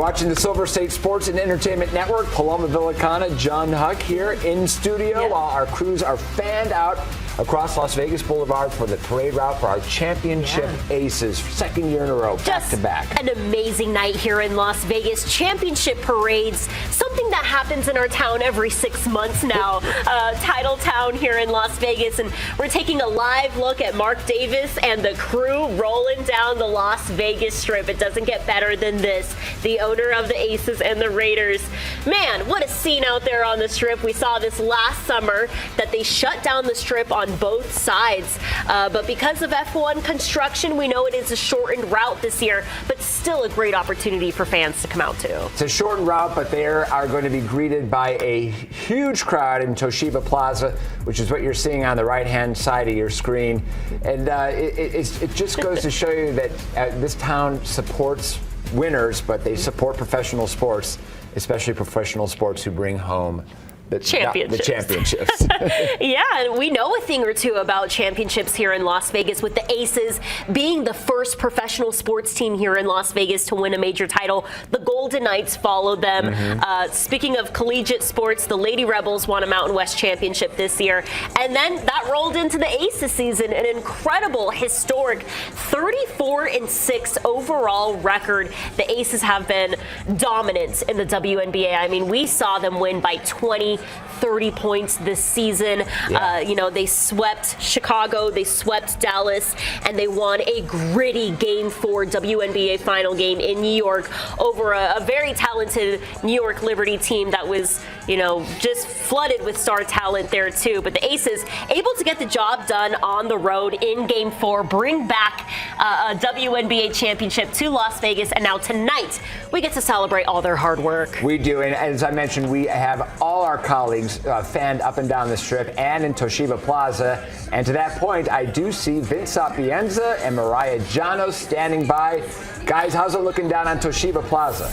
Watching the Silver State Sports and Entertainment Network, Paloma Villicana, John Huck here in studio while our crews are fanned out across Las Vegas Boulevard for the parade route for our championship aces. Second year in a row, back to back. An amazing night here in Las Vegas. Championship parades, something that happens in our town every 6 months now. Title town here in Las Vegas. And we're taking a live look at Mark Davis and the crew rolling down the Las Vegas Strip. It doesn't get better than this. The owner of the Aces and the Raiders. Man, what a scene out there on the Strip. We saw this last summer that they shut down the Strip on both sides. But because of F1 construction, we know it is a shortened route this year, but still a great opportunity for fans to come out to. It's a shortened route, but they are going to be greeted by a huge crowd in Toshiba Plaza, which is what you're seeing on the right-hand side of your screen. And it just goes to show you that this town supports winners, but they support professional sports, especially professional sports who bring home the championships. Yeah, and we know a thing or two about championships here in Las Vegas, with the Aces being the first professional sports team here in Las Vegas to win a major title. The Golden Knights followed them. Speaking of collegiate sports, the Lady Rebels won a Mountain West championship this year. And then that rolled into the Aces season, an incredible, historic 34-6 overall record. The Aces have been dominant in the WNBA. I mean, we saw them win by 20-30 points this season. They swept Chicago, they swept Dallas, and they won a gritty Game 4 WNBA final game in New York over a very talented New York Liberty team that was, just flooded with star talent there too. But the Aces able to get the job done on the road in Game 4, bring back a WNBA championship to Las Vegas, and now tonight we get to celebrate all their hard work. We do, and as I mentioned, we have all our colleagues fanned up and down the Strip and in Toshiba Plaza. And to that point, I do see Vince Sapienza and Mariah Janos standing by. Guys, how's it looking down on Toshiba Plaza?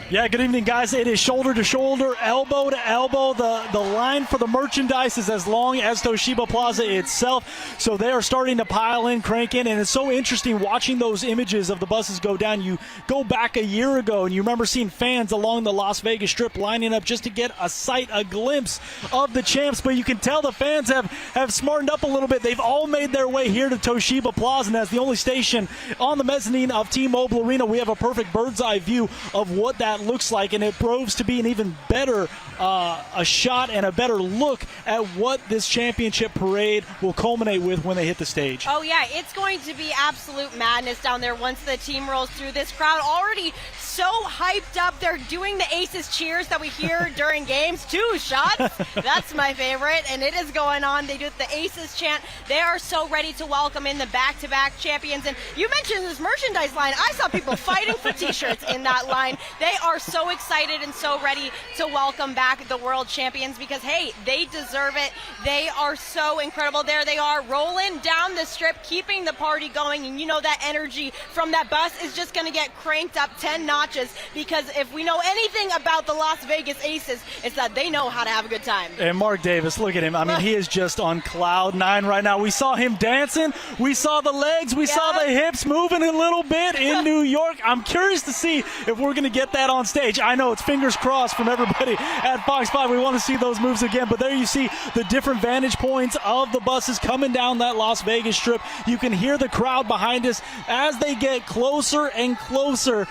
Yeah, good evening, guys. It is shoulder to shoulder, elbow to elbow. The line for the merchandise is as long as Toshiba Plaza itself. So they are starting to pile in, crank in, and it's so interesting watching those images of the buses go down. You go back a year ago, and you remember seeing fans along the Las Vegas Strip lining up just to get a glimpse of the champs. But you can tell the fans have smartened up a little bit. They've all made their way here to Toshiba Plaza, and as the only station on the mezzanine of T-Mobile Arena, we have a perfect bird's eye view of what that looks like, and it proves to be an even better a shot and a better look at what this championship parade will culminate with when they hit the stage. Oh yeah, it's going to be absolute madness down there once the team rolls through. This crowd already so hyped up. They're doing the Aces cheers that we hear during games. 2 shots, that's my favorite, and it is going on. They do the Aces chant. They are so ready to welcome in the back-to-back champions. And you mentioned this merchandise line. I saw people fighting for t-shirts in that line. They are so excited and so ready to welcome back the world champions because, hey, they deserve it. They are so incredible. There they are, rolling down the Strip, keeping the party going. And that energy from that bus is just going to get cranked up 10 notches, because if we know anything about the Las Vegas Aces, it's that they know how to have a good time. And Mark Davis, look at him. I mean, he is just on cloud 9 right now. We saw him dancing. We saw the legs. We saw the hips moving a little bit in New York. I'm curious to see if we're going to get that on stage. I know it's fingers crossed from everybody at Fox 5. We want to see those moves again. But there you see the different vantage points of the buses coming down that Las Vegas Strip. You can hear the crowd behind us as they get closer and closer.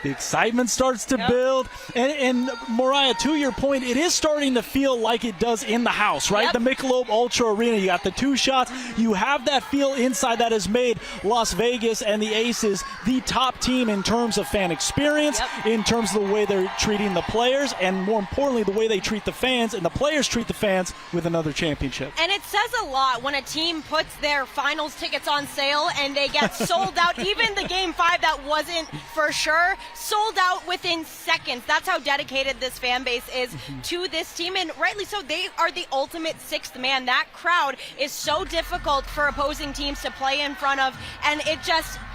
The excitement starts to build. And Mariah, to your point, it is starting to feel like it does in the house, right? The Michelob Ultra Arena, you got the 2 shots. You have that feel inside that has made Las Vegas and the Aces the top team in terms of fan experience, in terms of the way they're treating the players, and more importantly, the way they treat the fans, and the players treat the fans with another championship. And it says a lot when a team puts their finals tickets on sale and they get sold out. Even the Game 5 that wasn't for sure, sold out within seconds. That's how dedicated this fan base is to this team, and rightly so. They are the ultimate 6th man. That crowd is so difficult for opposing teams to play in front of, and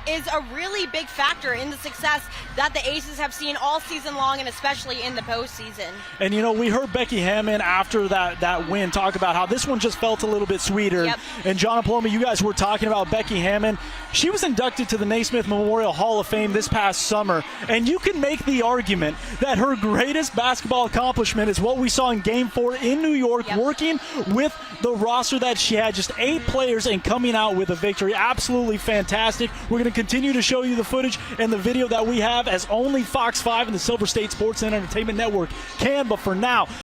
is a really big factor in the success that the Aces have seen all season long, and especially in the postseason. And, you know, we heard Becky Hammon after that win talk about how this one just felt a little bit sweeter. Yep. And John and Paloma, you guys were talking about Becky Hammon. She was inducted to the Naismith Memorial Hall of Fame this past summer. And you can make the argument that her greatest basketball accomplishment is what we saw in Game 4 in New York, Yep. working with the roster that she had, just 8 players, and coming out with a victory. Absolutely fantastic. We're going to continue to show you the footage and the video that we have, as only Fox 5 and the Silver State Sports and Entertainment Network can. But for now,